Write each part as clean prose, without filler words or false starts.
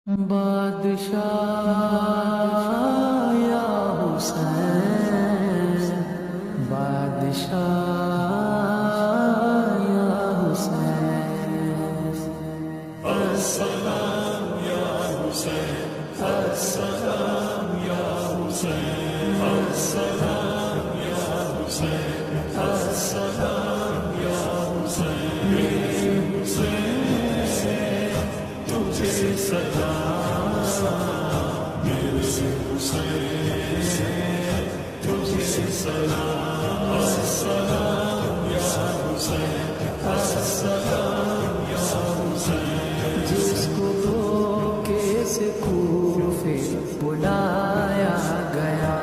بادشاہ یا حسین، بادشاہ یا حسین، السلام یا حسین، السلام یا حسین، السلام یا حسین، السلام یا حسین، میرے حسین تجھے سلام، میرے حسین تجھے سلام، السلام یا حسین، السلام یا حسین، جس کو دھوکے سے کوفے بلایا گیا،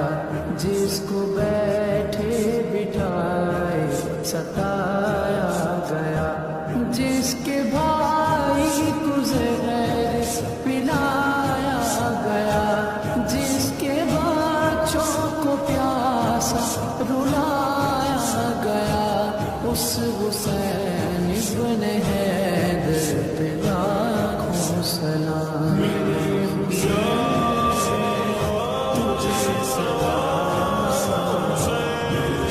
جس کو بیٹھے بٹھائے ستایا گیا، جس کے بھائی کو زہر پلایا گیا، جس کے بچوں کو پیاسا رلایا گیا، اس حسین ابن حیدر پہ لاکھوں سلام، میرے حسین تجھے سلام، میرے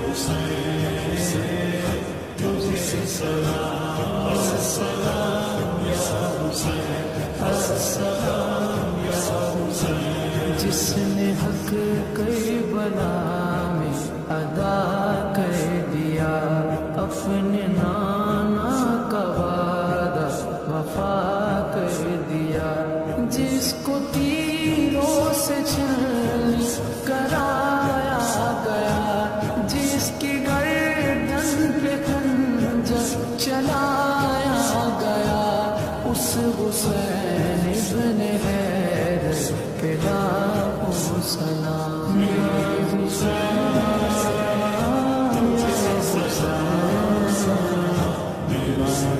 حسین تجھے سلام، السلام یا حسین، السلام یا حسین، جس نے حق کربلا میں ادا کر دیا، اپنے نانا کا وعدہ وفا کر دیا، جس کو تیروں سے چھل کرایا گیا، جس کی گردن پہ خنجر چلایا گیا، اس حسین ابن حیدر پہ لاکھوں سلام، میرے حسین تجھے سلام، میرے حسین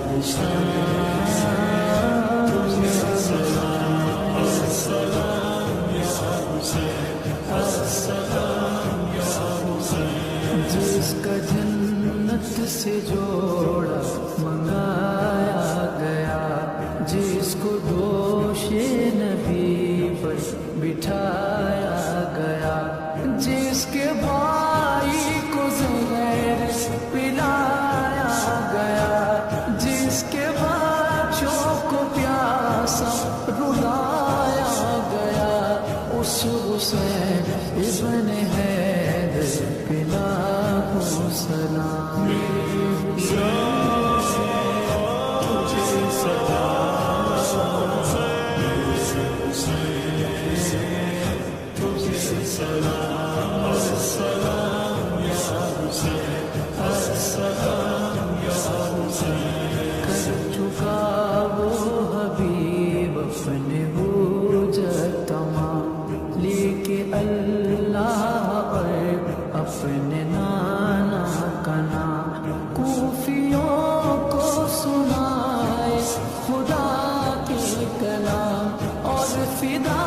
تجھے سلام، السلام یا حسین، السلام یا حسین، جس کا جنت سے جوڑا منگایا گیا، جس کو دوش نبی پر بٹھایا گیا، جس کے بھائی کو زہر پلایا گیا، جس کے بچوں کو پیاسا رلایا گیا، اس حسین ابن حیدر پہ لاکھوں سلام، میرے حسین تجھے سلام، میرے حسین تجھے سلام، السلام یا حسین، السلام یا حسین، کر چکا وہ حبیب اپنے حجت تمام، لے کے اللہ پر اپنے نانا کا نام، کوفیوں کو سنائے خدا کے کلام، اور فدا